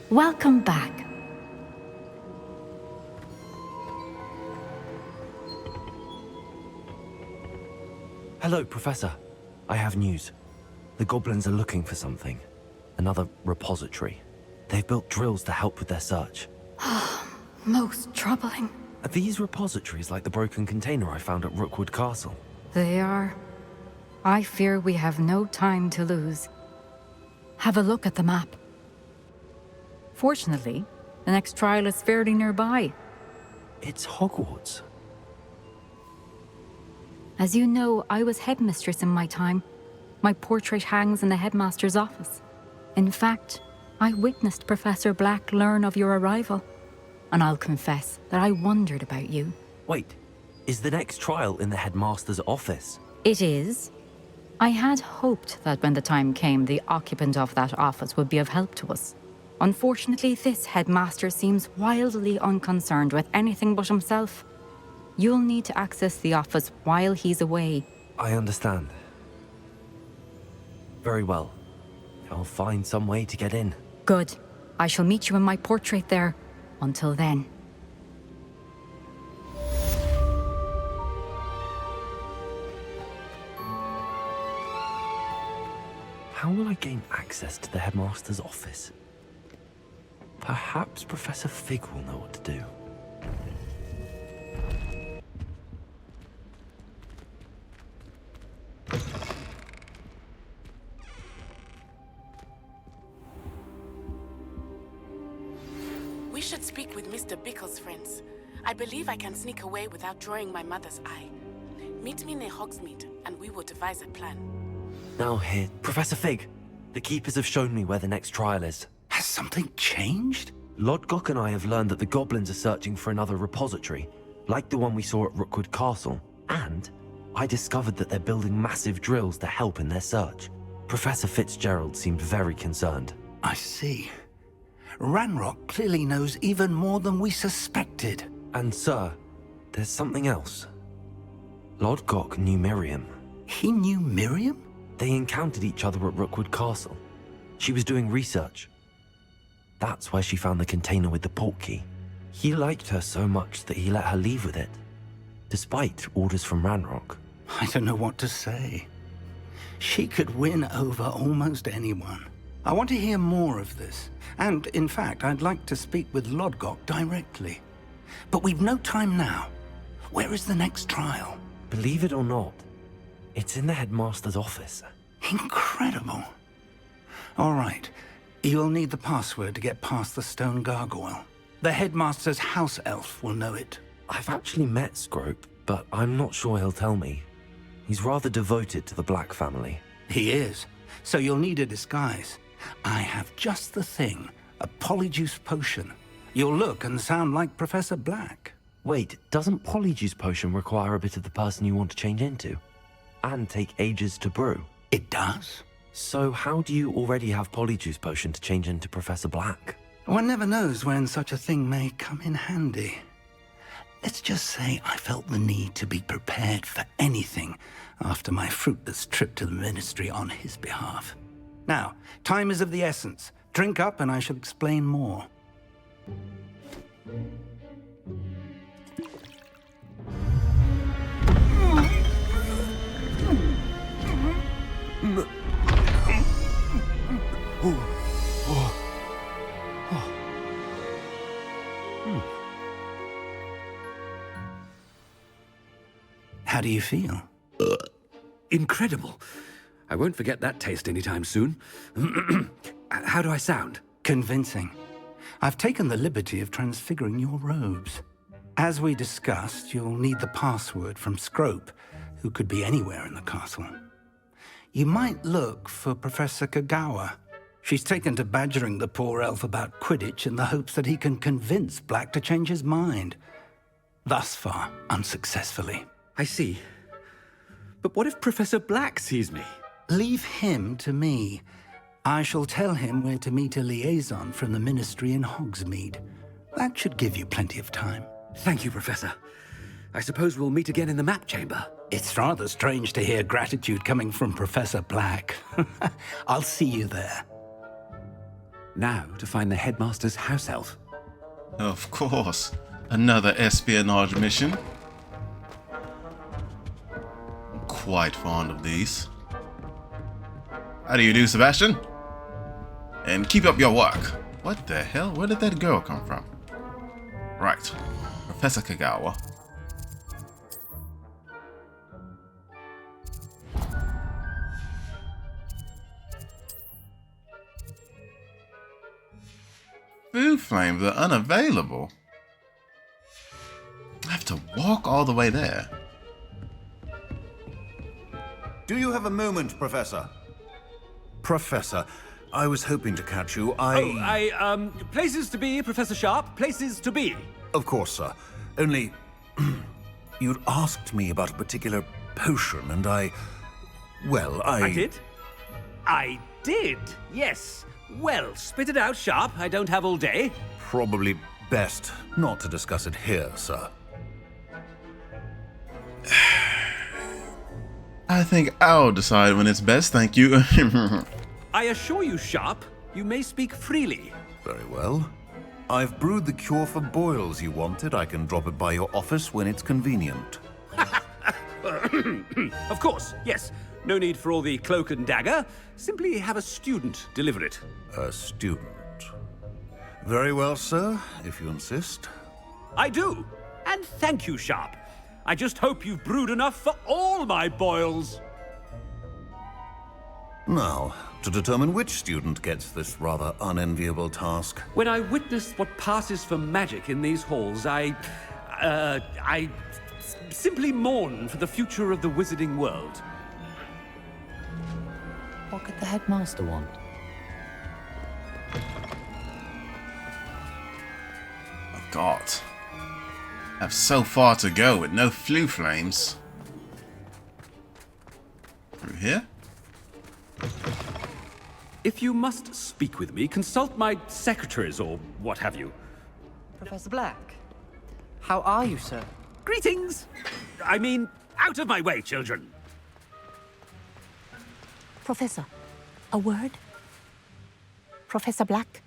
Welcome back. Hello, Professor. I have news. The goblins are looking for something. Another repository. They've built drills to help with their search. Most troubling. Are these repositories like the broken container I found at Rookwood Castle? They are. I fear we have no time to lose. Have a look at the map. Fortunately, the next trial is fairly nearby. It's Hogwarts. As you know, I was headmistress in my time. My portrait hangs in the headmaster's office. In fact, I witnessed Professor Black learn of your arrival. And I'll confess that I wondered about you. Wait, is the next trial in the headmaster's office? It is. I had hoped that when the time came, the occupant of that office would be of help to us. Unfortunately, this headmaster seems wildly unconcerned with anything but himself. You'll need to access the office while he's away. I understand. Very well. I'll find some way to get in. Good. I shall meet you in my portrait there. Until then. How will I gain access to the headmaster's office? Perhaps Professor Fig will know what to do. We should speak with Mr. Bickle's friends. I believe I can sneak away without drawing my mother's eye. Meet me near Hogsmeade, and we will devise a plan. Now here, Professor Fig. The Keepers have shown me where the next trial is. Has something changed? Lodgok and I have learned that the goblins are searching for another repository, like the one we saw at Rookwood Castle. And I discovered that they're building massive drills to help in their search. Professor Fitzgerald seemed very concerned. I see. Ranrock clearly knows even more than we suspected. And sir, there's something else. Lodgok knew Miriam. He knew Miriam? They encountered each other at Rookwood Castle. She was doing research. That's where she found the container with the portkey. He liked her so much that he let her leave with it, despite orders from Ranrock. I don't know what to say. She could win over almost anyone. I want to hear more of this. And, in fact, I'd like to speak with Lodgok directly. But we've no time now. Where is the next trial? Believe it or not, it's in the headmaster's office. Incredible. All right. You'll need the password to get past the stone gargoyle. The headmaster's house elf will know it. I've actually met Scrope, but I'm not sure he'll tell me. He's rather devoted to the Black family. He is. So you'll need a disguise. I have just the thing. A Polyjuice potion. You'll look and sound like Professor Black. Wait, doesn't Polyjuice potion require a bit of the person you want to change into? And take ages to brew? It does. So how do you already have Polyjuice potion to change into Professor Black? One never knows when such a thing may come in handy. Let's just say I felt the need to be prepared for anything after my fruitless trip to the Ministry on his behalf. Now, time is of the essence. Drink up and I shall explain more. How do you feel? Incredible. I won't forget that taste anytime soon. How do I sound? Convincing. I've taken the liberty of transfiguring your robes. As we discussed, you'll need the password from Scrope, who could be anywhere in the castle. You might look for Professor Kagawa. She's taken to badgering the poor elf about Quidditch in the hopes that he can convince Black to change his mind. Thus far, unsuccessfully. I see. But what if Professor Black sees me? Leave him to me. I shall tell him where to meet a liaison from the Ministry in Hogsmeade. That should give you plenty of time. Thank you, Professor. I suppose we'll meet again in the map chamber. It's rather strange to hear gratitude coming from Professor Black. I'll see you there. Now to find the headmaster's house elf. Of course. Another espionage mission. I'm quite fond of these. How do you do, Sebastian? And keep up your work. What the hell? Where did that girl come from? Right. Professor Kagawa. Food flames are unavailable. I have to walk all the way there. Do you have a moment, Professor? Professor, I was hoping to catch you. Places to be, Professor Sharp. Places to be. Of course, sir. Only, you'd asked me about a particular potion, and I did? I did, yes. Well, spit it out, Sharp. I don't have all day. Probably best not to discuss it here, sir. I think I'll decide when it's best, thank you. I assure you, Sharp, you may speak freely. Very well. I've brewed the cure for boils you wanted. I can drop it by your office when it's convenient. Of course, yes. No need for all the cloak and dagger. Simply have a student deliver it. A student. Very well, sir, if you insist. I do. And thank you, Sharp. I just hope you've brewed enough for all my boils. Now, to determine which student gets this rather unenviable task. When I witness what passes for magic in these halls, I simply mourn for the future of the wizarding world. What could the headmaster want? Oh God. I have so far to go with no flue flames. Through here? If you must speak with me, consult my secretaries or what have you. Professor Black, how are you, sir? Greetings! I mean, out of my way, children! Professor, a word? Professor Black,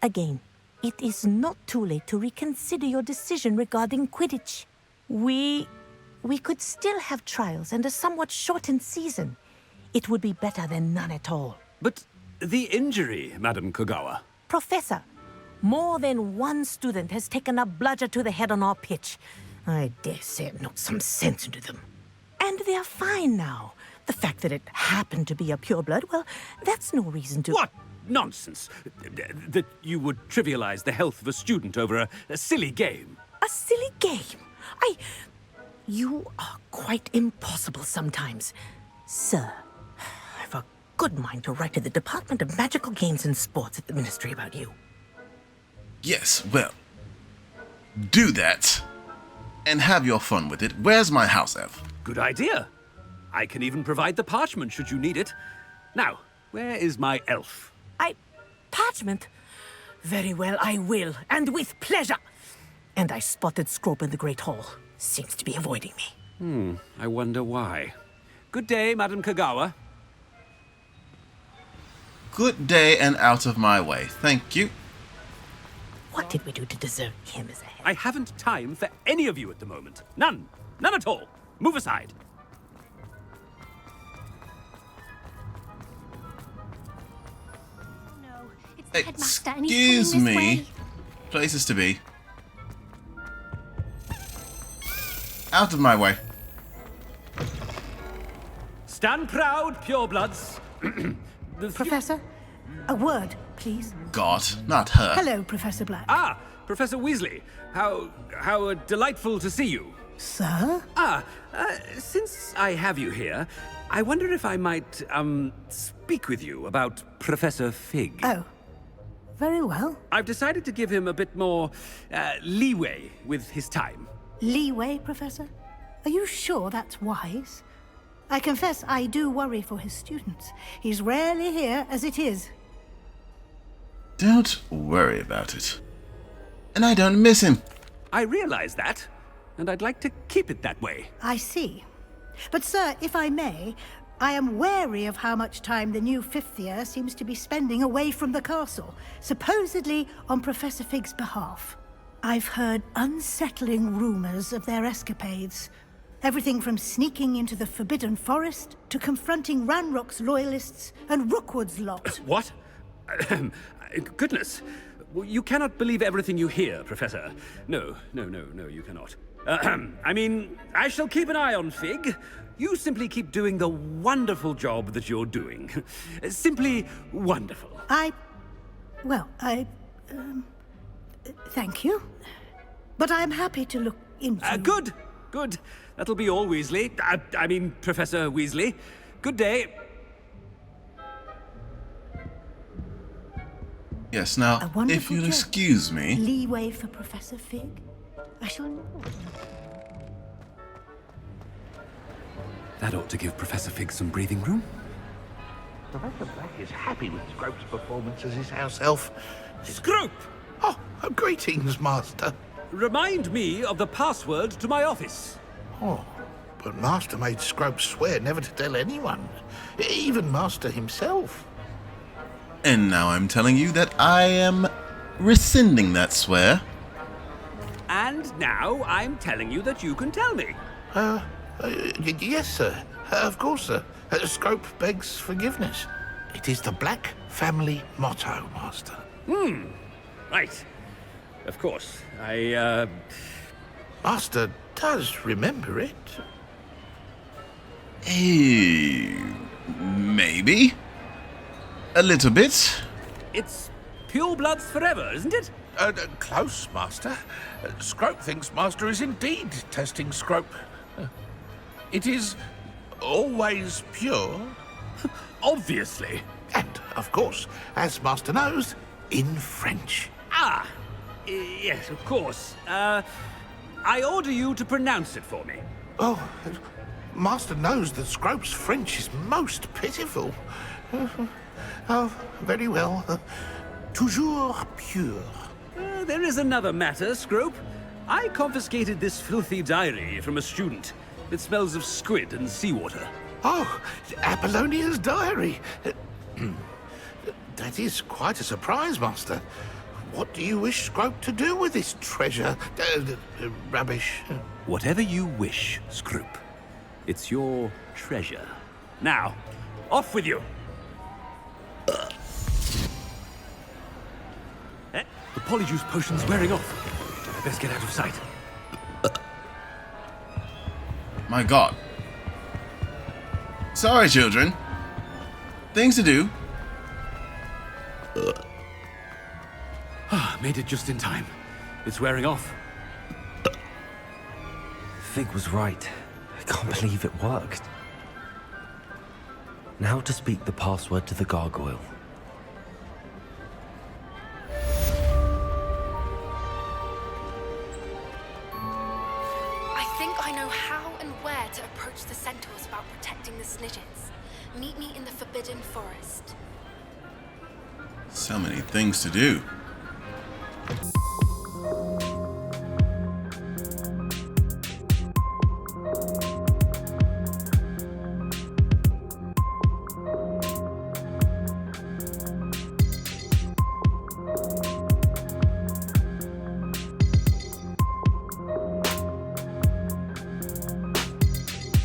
again, it is not too late to reconsider your decision regarding Quidditch. We could still have trials and a somewhat shortened season. It would be better than none at all. But the injury, Madam Kagawa. Professor, more than one student has taken a bludger to the head on our pitch. I dare say it knocked some sense into them. And they're fine now. The fact that it happened to be a pureblood, well, that's no reason to... What nonsense! That you would trivialize the health of a student over a silly game. A silly game? You are quite impossible sometimes. Sir, I've a good mind to write to the Department of Magical Games and Sports at the Ministry about you. Yes, well. Do that. And have your fun with it. Where's my house elf? Good idea. I can even provide the parchment should you need it. Now, where is my elf? Parchment? Very well, I will, and with pleasure. And I spotted Scrope in the Great Hall. Seems to be avoiding me. I wonder why. Good day, Madam Kagawa. Good day and out of my way. Thank you. What did we do to deserve him as a head? I haven't time for any of you at the moment. None. None at all. Move aside. No, it's the headmaster and he's Excuse coming this me. way. Places to be. Out of my way. Stand proud, purebloods. Professor, a word, please. God, not her. Hello, Professor Black. Ah, Professor Weasley. How delightful to see you. Sir? Since I have you here, I wonder if I might, speak with you about Professor Fig. Oh, very well. I've decided to give him a bit more, leeway with his time. Leeway, Professor? Are you sure that's wise? I confess I do worry for his students. He's rarely here as it is. Don't worry about it. And I don't miss him. I realize that, and I'd like to keep it that way. I see. But, sir, if I may, I am wary of how much time the new fifth year seems to be spending away from the castle, supposedly on Professor Fig's behalf. I've heard unsettling rumors of their escapades. Everything from sneaking into the Forbidden Forest to confronting Ranrock's loyalists and Rookwood's lot. What? Goodness. You cannot believe everything you hear, Professor. No, you cannot. I mean, I shall keep an eye on Fig. You simply keep doing the wonderful job that you're doing. Simply wonderful. Thank you. But I'm happy to look into... Good. That'll be all, Weasley. I mean, Professor Weasley. Good day. Yes, now, if you'll excuse me... Leeway for Professor Fig? I shall know. That ought to give Professor Fig some breathing room. Professor Black is happy with Scrope's performance as his house elf. Scrope! Oh, greetings, Master. Remind me of the password to my office. Oh, but Master made Scrope swear never to tell anyone, even Master himself. And now I'm telling you that I am rescinding that swear. And now I'm telling you that you can tell me. Yes, sir. Of course, sir. Scrope begs forgiveness. It is the Black family motto, Master. Right. Of course. Master does remember it. Maybe. A little bit. It's pure bloods forever, isn't it? Close, Master. Scrope thinks Master is indeed testing Scrope. It is always pure. Obviously. And, of course, as Master knows, in French. Yes, of course. I order you to pronounce it for me. Oh, Master knows that Scrope's French is most pitiful. Oh, very well. Toujours pure. There is another matter, Scrope. I confiscated this filthy diary from a student. It smells of squid and seawater. Oh, Apollonia's diary. That is quite a surprise, Master. What do you wish Scrope to do with this treasure? Rubbish. Whatever you wish, Scrope. It's your treasure. Now, off with you. The Polyjuice potion's wearing off. I best get out of sight. My God. Sorry, children. Things to do. Made it just in time. It's wearing off. Fig was right. I can't believe it worked. Now to speak the password to the gargoyle. I think I know how and where to approach the centaurs about protecting the snidgets. Meet me in the Forbidden Forest. So many things to do.